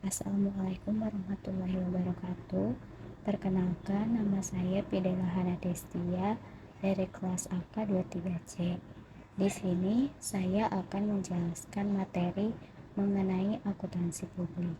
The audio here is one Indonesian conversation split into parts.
Assalamualaikum warahmatullahi wabarakatuh. Perkenalkan, nama saya Fidela Hanadestia dari kelas AK 23C. Di sini saya akan menjelaskan materi mengenai akuntansi publik.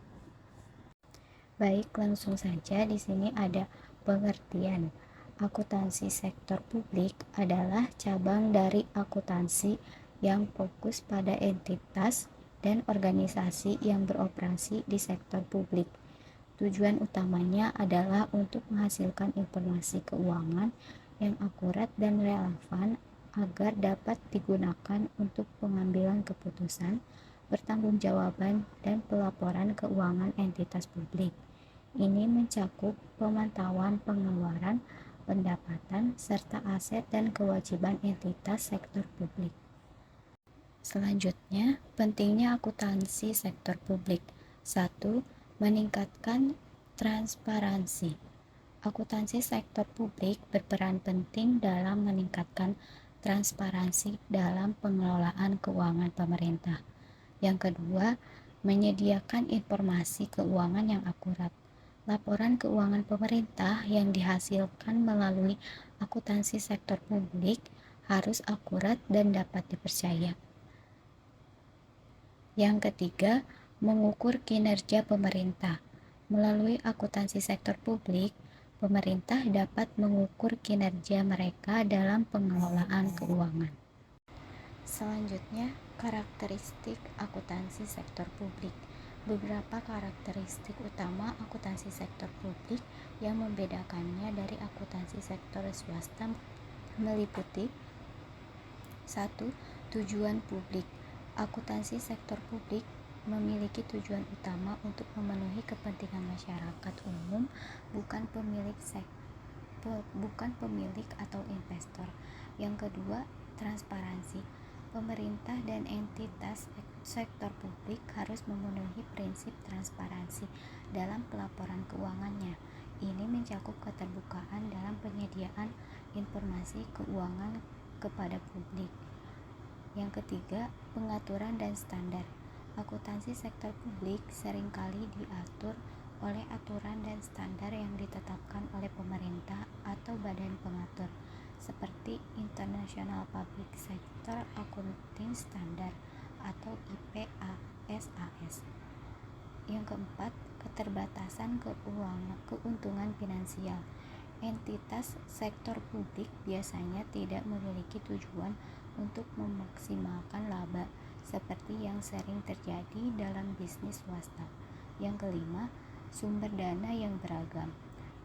Baik, langsung saja. Di sini ada pengertian. Akuntansi sektor publik adalah cabang dari akuntansi yang fokus pada entitas dan organisasi yang beroperasi di sektor publik. Tujuan utamanya adalah untuk menghasilkan informasi keuangan yang akurat dan relevan agar dapat digunakan untuk pengambilan keputusan, pertanggungjawaban, dan pelaporan keuangan entitas publik. Ini mencakup pemantauan pengeluaran, pendapatan, serta aset dan kewajiban entitas sektor publik. Selanjutnya, pentingnya akuntansi sektor publik. 1. Meningkatkan transparansi. Akuntansi sektor publik berperan penting dalam meningkatkan transparansi dalam pengelolaan keuangan pemerintah. Yang kedua, menyediakan informasi keuangan yang akurat. Laporan keuangan pemerintah yang dihasilkan melalui akuntansi sektor publik harus akurat dan dapat dipercaya. Yang ketiga, mengukur kinerja pemerintah. Melalui akuntansi sektor publik, pemerintah dapat mengukur kinerja mereka dalam pengelolaan keuangan. Selanjutnya, karakteristik akuntansi sektor publik. Beberapa karakteristik utama akuntansi sektor publik yang membedakannya dari akuntansi sektor swasta meliputi 1. Tujuan publik. Akuntansi sektor publik memiliki tujuan utama untuk memenuhi kepentingan masyarakat umum, bukan pemilik atau investor. Yang kedua, transparansi. Pemerintah dan entitas sektor publik harus memenuhi prinsip transparansi dalam pelaporan keuangannya. Ini mencakup keterbukaan dalam penyediaan informasi keuangan kepada publik. Yang ketiga, pengaturan dan standar. Akuntansi sektor publik seringkali diatur oleh aturan dan standar yang ditetapkan oleh pemerintah atau badan pengatur, seperti International Public Sector Accounting Standard atau IPASAS. Yang keempat, keterbatasan keuntungan finansial. Entitas sektor publik biasanya tidak memiliki tujuan untuk memaksimalkan laba, seperti yang sering terjadi dalam bisnis swasta. Yang kelima, sumber dana yang beragam.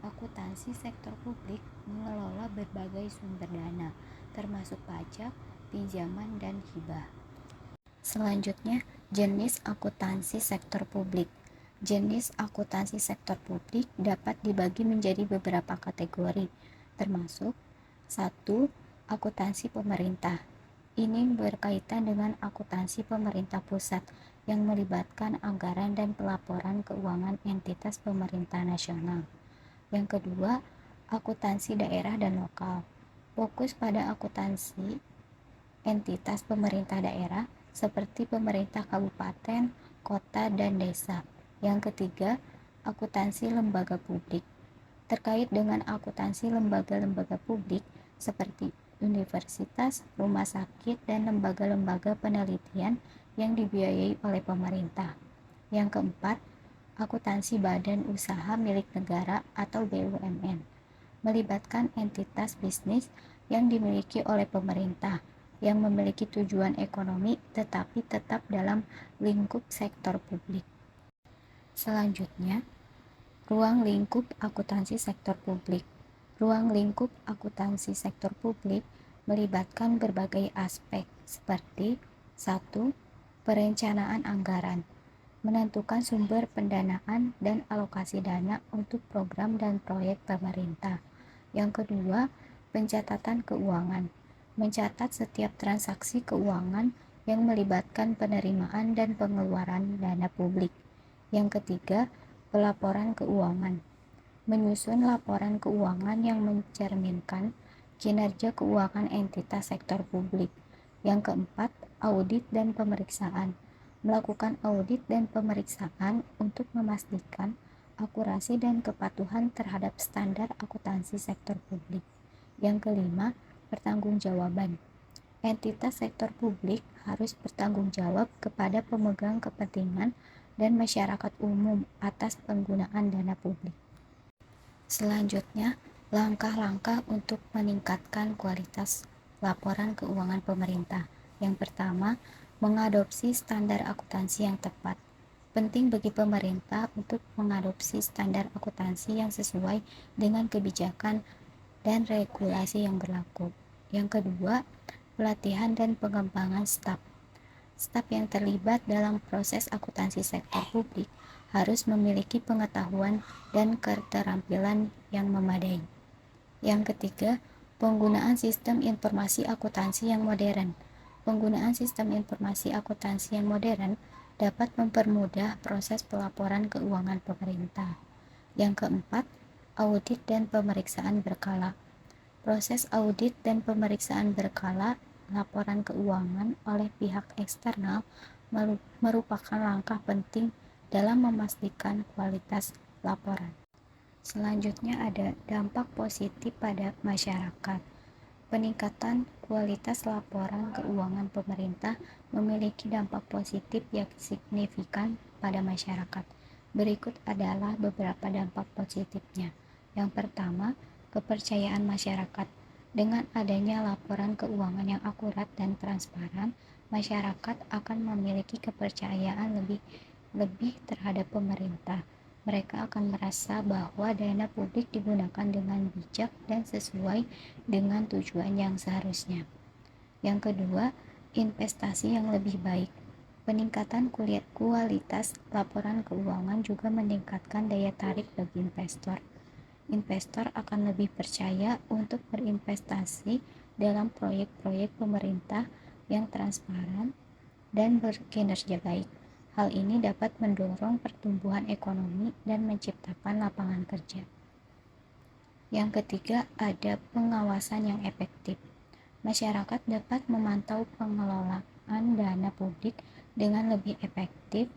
Akuntansi sektor publik mengelola berbagai sumber dana, termasuk pajak, pinjaman, dan hibah. Selanjutnya, jenis akuntansi sektor publik. Jenis akuntansi sektor publik dapat dibagi menjadi beberapa kategori, termasuk 1. Akuntansi pemerintah. Ini berkaitan dengan akuntansi pemerintah pusat yang melibatkan anggaran dan pelaporan keuangan entitas pemerintah nasional. Yang kedua, akuntansi daerah dan lokal. Fokus pada akuntansi entitas pemerintah daerah seperti pemerintah kabupaten, kota, dan desa. Yang ketiga, akuntansi lembaga publik. Terkait dengan akuntansi lembaga-lembaga publik seperti universitas, rumah sakit, dan lembaga-lembaga penelitian yang dibiayai oleh pemerintah. Yang keempat, akuntansi badan usaha milik negara atau BUMN, melibatkan entitas bisnis yang dimiliki oleh pemerintah yang memiliki tujuan ekonomi tetapi tetap dalam lingkup sektor publik. Selanjutnya, ruang lingkup akuntansi sektor publik. Ruang lingkup akuntansi sektor publik melibatkan berbagai aspek seperti 1. Perencanaan anggaran, menentukan sumber pendanaan dan alokasi dana untuk program dan proyek pemerintah. Yang kedua, pencatatan keuangan, mencatat setiap transaksi keuangan yang melibatkan penerimaan dan pengeluaran dana publik. Yang ketiga, pelaporan keuangan, menyusun laporan keuangan yang mencerminkan kinerja keuangan entitas sektor publik. Yang keempat, audit dan pemeriksaan, melakukan audit dan pemeriksaan untuk memastikan akurasi dan kepatuhan terhadap standar akuntansi sektor publik. Yang kelima, pertanggungjawaban. Entitas sektor publik harus bertanggung jawab kepada pemegang kepentingan dan masyarakat umum atas penggunaan dana publik. Selanjutnya, langkah-langkah untuk meningkatkan kualitas laporan keuangan pemerintah. Yang pertama, mengadopsi standar akuntansi yang tepat. Penting bagi pemerintah untuk mengadopsi standar akuntansi yang sesuai dengan kebijakan dan regulasi yang berlaku. Yang kedua, pelatihan dan pengembangan staf. Staf yang terlibat dalam proses akuntansi sektor publik harus memiliki pengetahuan dan keterampilan yang memadai. Yang ketiga, penggunaan sistem informasi akuntansi yang modern. Penggunaan sistem informasi akuntansi yang modern dapat mempermudah proses pelaporan keuangan pemerintah. Yang keempat, audit dan pemeriksaan berkala. Proses audit dan pemeriksaan berkala laporan keuangan oleh pihak eksternal merupakan langkah penting dalam memastikan kualitas laporan. Selanjutnya ada dampak positif pada masyarakat. Peningkatan kualitas laporan keuangan pemerintah memiliki dampak positif yang signifikan pada masyarakat. Berikut adalah beberapa dampak positifnya. Yang pertama, kepercayaan masyarakat. Dengan adanya laporan keuangan yang akurat dan transparan, masyarakat akan memiliki kepercayaan lebih terhadap pemerintah. Mereka akan merasa bahwa dana publik digunakan dengan bijak dan sesuai dengan tujuan yang seharusnya. Yang kedua, investasi yang lebih baik. Peningkatan kualitas laporan keuangan juga meningkatkan daya tarik bagi investor. Investor akan lebih percaya untuk berinvestasi dalam proyek-proyek pemerintah yang transparan dan berkinerja baik. Hal ini dapat mendorong pertumbuhan ekonomi dan menciptakan lapangan kerja. Yang ketiga, ada pengawasan yang efektif. Masyarakat dapat memantau pengelolaan dana publik dengan lebih efektif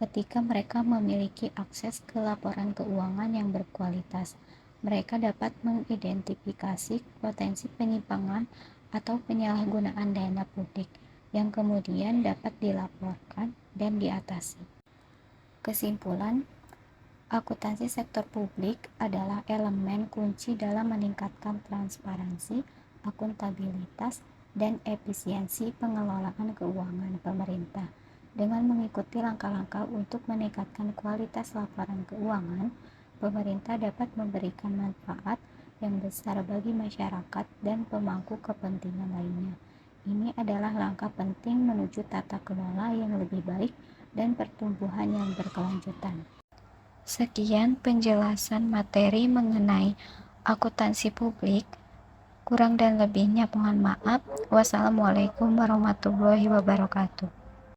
ketika mereka memiliki akses ke laporan keuangan yang berkualitas. Mereka dapat mengidentifikasi potensi penyimpangan atau penyalahgunaan dana publik yang kemudian dapat dilaporkan dan diatasi. Kesimpulan, akuntansi sektor publik adalah elemen kunci dalam meningkatkan transparansi, akuntabilitas, dan efisiensi pengelolaan keuangan pemerintah. Dengan mengikuti langkah-langkah untuk meningkatkan kualitas laporan keuangan, pemerintah dapat memberikan manfaat yang besar bagi masyarakat dan pemangku kepentingan lainnya. Ini adalah langkah penting menuju tata kelola yang lebih baik dan pertumbuhan yang berkelanjutan. Sekian penjelasan materi mengenai akuntansi publik. Kurang dan lebihnya mohon maaf. Wassalamualaikum warahmatullahi wabarakatuh.